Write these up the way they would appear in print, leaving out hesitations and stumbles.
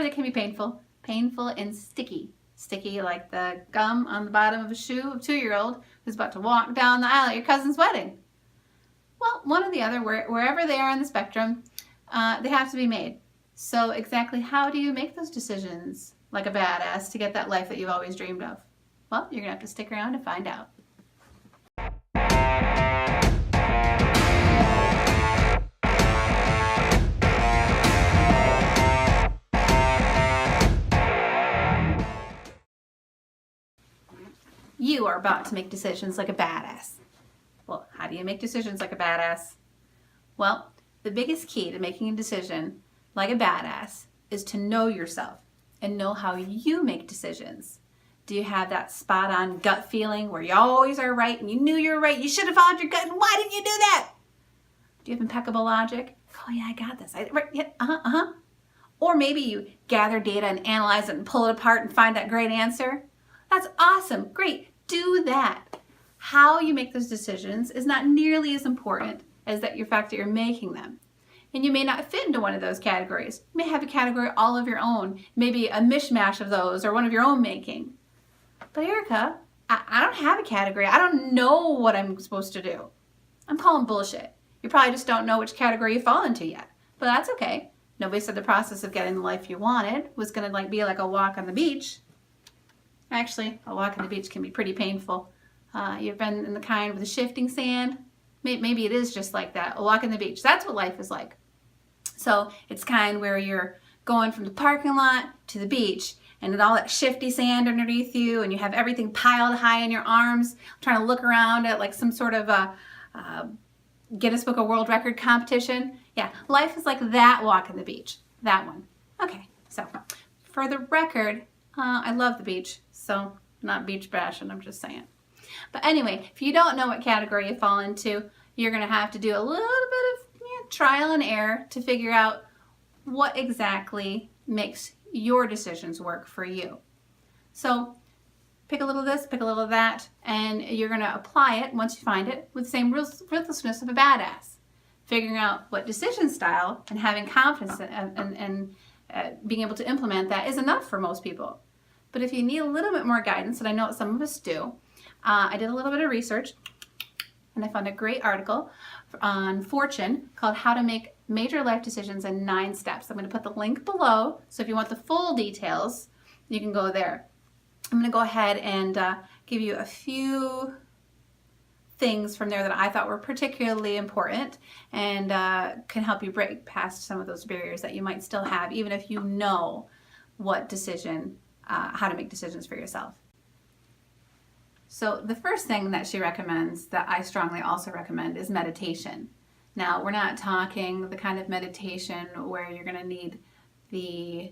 Or they can be painful. Painful and sticky. Sticky like the gum on the bottom of a shoe of a 2-year-old who's about to walk down the aisle at your cousin's wedding. Well, one or the other, wherever they are on the spectrum, they have to be made. So exactly how do you make those decisions like a badass to get that life that you've always dreamed of? Well, you're going to have to stick around to find out. You are about to make decisions like a badass. Well, how do you make decisions like a badass? Well, the biggest key to making a decision like a badass is to know yourself and know how you make decisions. Do you have that spot on gut feeling where you always are right and you knew you were right, you should have followed your gut, and why didn't you do that? Do you have impeccable logic? Oh yeah, I got this. Or maybe you gather data and analyze it and pull it apart and find that great answer. That's awesome, great, do that. How you make those decisions is not nearly as important as the fact that you're making them. And you may not fit into one of those categories. You may have a category all of your own, maybe a mishmash of those or one of your own making. But Erica, I don't have a category. I don't know what I'm supposed to do. I'm calling bullshit. You probably just don't know which category you fall into yet. But that's okay. Nobody said the process of getting the life you wanted was going to be like a walk on the beach. Actually, a walk on the beach can be pretty painful. You've been in the kind with the shifting sand. Maybe it is just like that, a walk on the beach. That's what life is like. So it's kind where you're going from the parking lot to the beach and all that shifty sand underneath you and you have everything piled high in your arms, trying to look around at like some sort of a Guinness Book of World Record competition. Yeah, life is like that walk on the beach, that one. Okay, so for the record, I love the beach, so not beach bashing, I'm just saying. But anyway, if you don't know what category you fall into, you're going to have to do a little bit of trial and error to figure out what exactly makes your decisions work for you. So pick a little of this, pick a little of that, and you're going to apply it once you find it with the same ruthlessness of a badass. Figuring out what decision style and having confidence and being able to implement that is enough for most people. But if you need a little bit more guidance, and I know some of us do, I did a little bit of research and I found a great article on Fortune called How to Make Major Life Decisions in 9 Steps. I'm going to put the link below, so if you want the full details, you can go there. I'm going to go ahead and give you a few things from there that I thought were particularly important and can help you break past some of those barriers that you might still have, even if you know what decision, how to make decisions for yourself. So the first thing that she recommends, that I strongly also recommend, is meditation. Now, we're not talking the kind of meditation where you're going to need the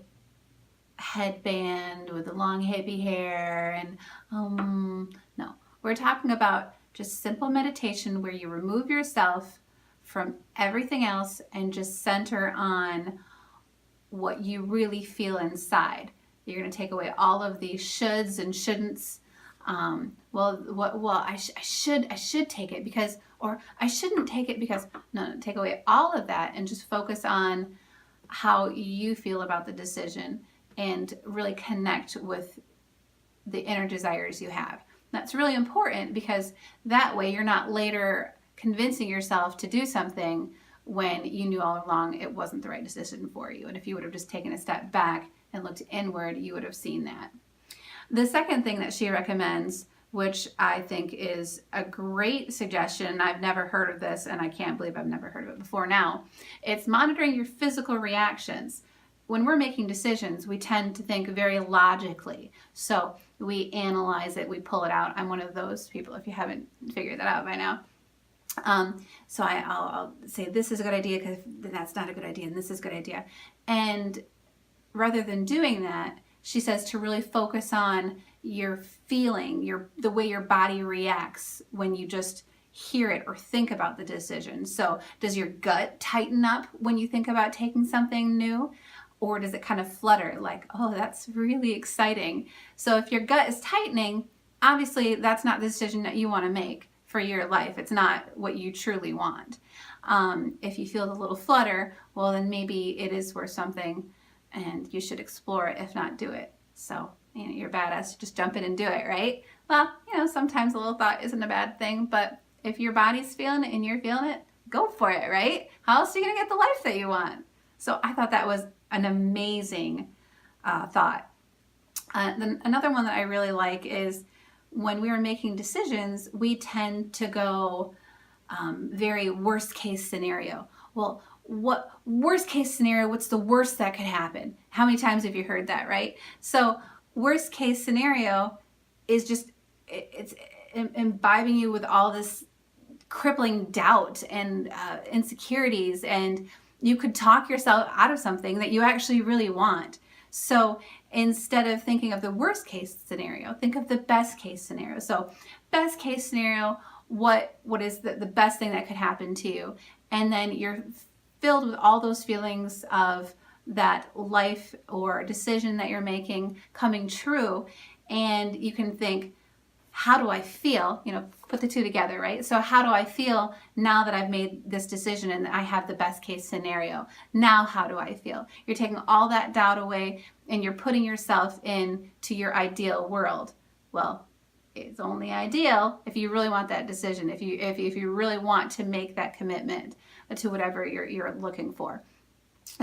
headband with the long hippie hair and no. We're talking about just simple meditation where you remove yourself from everything else and just center on what you really feel inside. You're going to take away all of these shoulds and shouldn'ts. I should take it because, or I shouldn't take it because. No, take away all of that and just focus on how you feel about the decision and really connect with the inner desires you have. That's really important because that way you're not later convincing yourself to do something when you knew all along it wasn't the right decision for you. And if you would have just taken a step back and looked inward, you would have seen that. The second thing that she recommends, which I think is a great suggestion, I've never heard of this and I can't believe I've never heard of it before now, it's monitoring your physical reactions. When we're making decisions, we tend to think very logically. So we analyze it, we pull it out. I'm one of those people, if you haven't figured that out by now. So I'll say this is a good idea because that's not a good idea and this is a good idea. And rather than doing that, she says to really focus on your feeling, the way your body reacts when you just hear it or think about the decision. So does your gut tighten up when you think about taking something new? Or does it kind of flutter like, oh, that's really exciting? So if your gut is tightening, obviously that's not the decision that you want to make for your life. It's not what you truly want. If you feel a little flutter, well, then maybe it is worth something and you should explore it, if not do it. So, you're badass, just jump in and do it, right? Well, sometimes a little thought isn't a bad thing, but if your body's feeling it and you're feeling it, go for it, right? How else are you gonna get the life that you want? So I thought that was an amazing thought. Then another one that I really like is when we are making decisions, we tend to go very worst case scenario. Well, what worst case scenario, what's the worst that could happen? How many times have you heard that, right? So worst case scenario is just, it's imbibing you with all this crippling doubt and insecurities, and you could talk yourself out of something that you actually really want. So instead of thinking of the worst case scenario, think of the best case scenario. So best case scenario, what is the best thing that could happen to you? And then you're filled with all those feelings of that life or decision that you're making coming true. And you can think, how do I feel? Put the two together, right? So how do I feel now that I've made this decision and I have the best case scenario? Now how do I feel? You're taking all that doubt away and you're putting yourself into your ideal world. Well, it's only ideal if you really want that decision, if you really want to make that commitment to whatever you're looking for.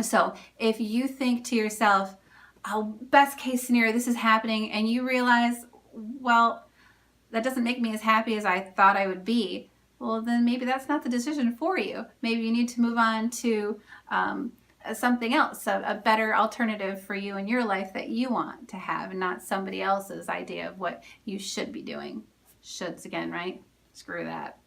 So if you think to yourself, oh, best case scenario, this is happening, and you realize, well, that doesn't make me as happy as I thought I would be, well, then maybe that's not the decision for you. Maybe you need to move on to something else, a better alternative for you in your life that you want to have, and not somebody else's idea of what you should be doing. Shoulds again, right? Screw that.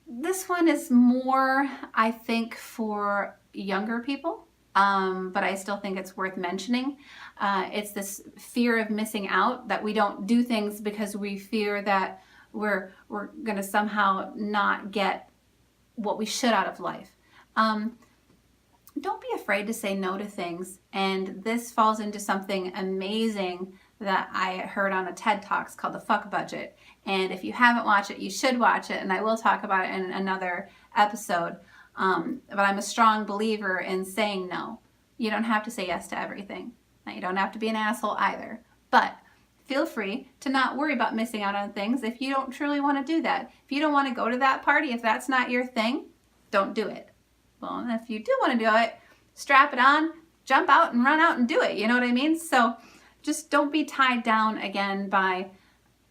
This one is more, I think, for younger people. But I still think it's worth mentioning. It's this fear of missing out, that we don't do things because we fear that we're going to somehow not get what we should out of life. Don't be afraid to say no to things. And this falls into something amazing that I heard on a TED Talks called The Fuck Budget. And if you haven't watched it, you should watch it. And I will talk about it in another episode. But I'm a strong believer in saying no. You don't have to say yes to everything. Now, you don't have to be an asshole either. But feel free to not worry about missing out on things if you don't truly want to do that. If you don't want to go to that party, if that's not your thing, don't do it. Well, if you do want to do it, strap it on, jump out and run out and do it. You know what I mean? So just don't be tied down again by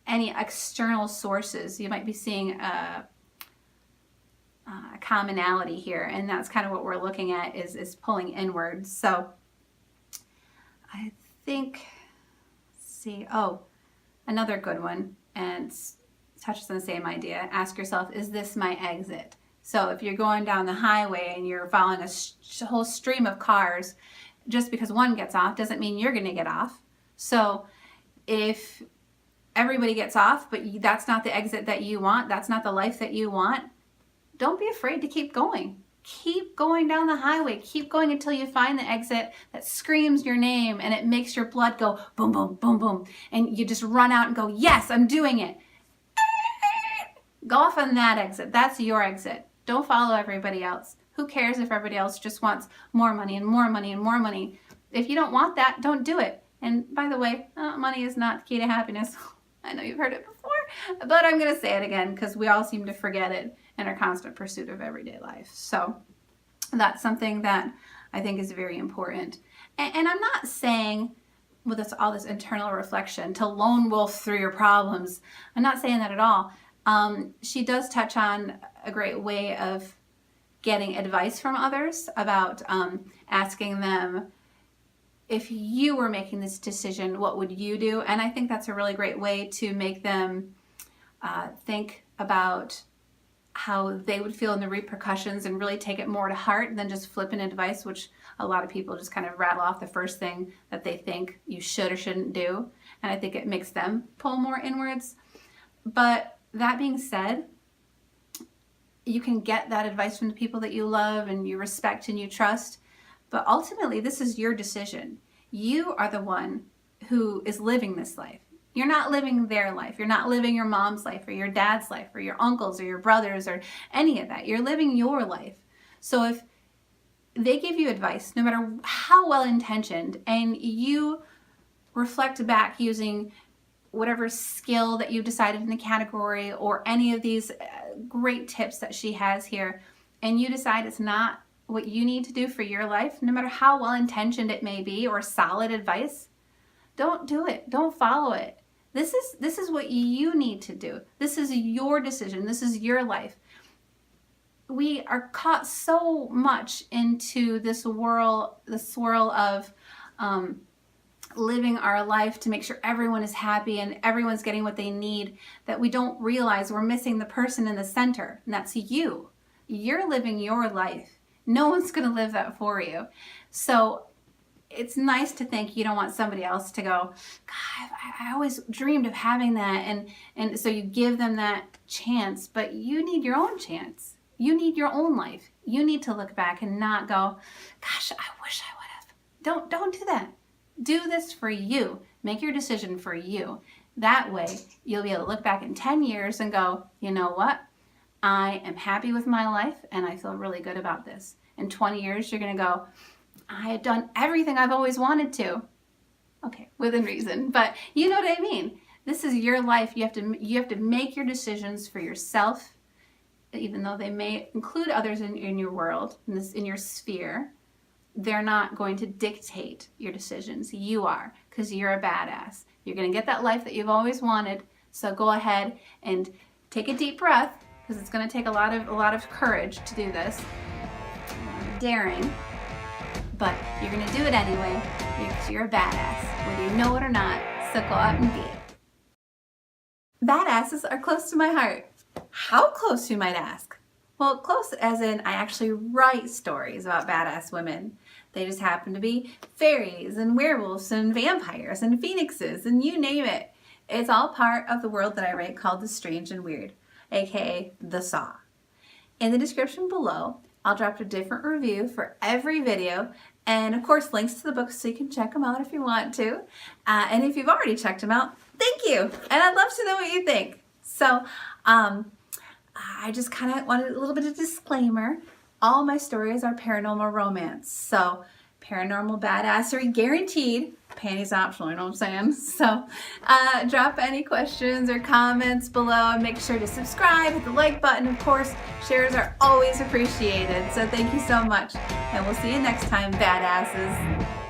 any external sources. You might be seeing a commonality here, and that's kind of what we're looking at, is pulling inwards. So I think, another good one, and touches on the same idea. Ask yourself, is this my exit? So if you're going down the highway and you're following a whole stream of cars, just because one gets off doesn't mean you're going to get off. So if everybody gets off, but that's not the exit that you want, that's not the life that you want, don't be afraid to keep going. Keep going down the highway. Keep going until you find the exit that screams your name and it makes your blood go boom, boom, boom, boom. And you just run out and go, yes, I'm doing it. Go off on that exit. That's your exit. Don't follow everybody else. Who cares if everybody else just wants more money and more money and more money? If you don't want that, don't do it. And by the way, money is not the key to happiness. I know you've heard it before, but I'm going to say it again because we all seem to forget it in our constant pursuit of everyday life. So that's something that I think is very important. And I'm not saying with all this internal reflection to lone wolf through your problems. I'm not saying that at all. She does touch on a great way of getting advice from others about asking them, if you were making this decision, what would you do? And I think that's a really great way to make them think about how they would feel in the repercussions and really take it more to heart than just flippant advice, which a lot of people just kind of rattle off the first thing that they think you should or shouldn't do. And I think it makes them pull more inwards. But that being said, you can get that advice from the people that you love and you respect and you trust. But ultimately, this is your decision. You are the one who is living this life. You're not living their life. You're not living your mom's life or your dad's life or your uncle's or your brother's or any of that. You're living your life. So if they give you advice, no matter how well-intentioned, and you reflect back using whatever skill that you decided in the category or any of these great tips that she has here, and you decide it's not what you need to do for your life, no matter how well-intentioned it may be or solid advice, don't do it. Don't follow it. This is what you need to do. This is your decision. This is your life. We are caught so much into this swirl of living our life to make sure everyone is happy and everyone's getting what they need, that we don't realize we're missing the person in the center, and that's you. You're living your life. No one's going to live that for you. So it's nice to think you don't want somebody else to go, God, I always dreamed of having that, and so you give them that chance, but you need your own chance. You need your own life. You need to look back and not go, gosh, I wish I would have. Don't do that. Do this for you. Make your decision for you. That way, you'll be able to look back in 10 years and go, you know what? I am happy with my life and I feel really good about this. In 20 years, you're going to go, I had done everything I've always wanted to. Okay, within reason, but you know what I mean. This is your life. You have to make your decisions for yourself, even though they may include others in your world, in your sphere. They're not going to dictate your decisions. You are, because you're a badass. You're going to get that life that you've always wanted. So go ahead and take a deep breath, because it's going to take a lot of courage to do this. Daring, but you're going to do it anyway, because you're a badass, whether you know it or not. So go out and be it. Badasses are close to my heart. How close, you might ask? Well, close as in I actually write stories about badass women. They just happen to be fairies and werewolves and vampires and phoenixes and you name it. It's all part of the world that I write called The Strange and Weird, aka The Saw. In the description below, I'll drop a different review for every video, and of course links to the books so you can check them out if you want to. And if you've already checked them out, thank you! And I'd love to know what you think. So, I just kind of wanted a little bit of disclaimer. All my stories are paranormal romance, so paranormal badassery guaranteed. Panties optional, you know what I'm saying? So drop any questions or comments below, and make sure to subscribe, hit the like button. Of course, shares are always appreciated. So thank you so much, and we'll see you next time, badasses.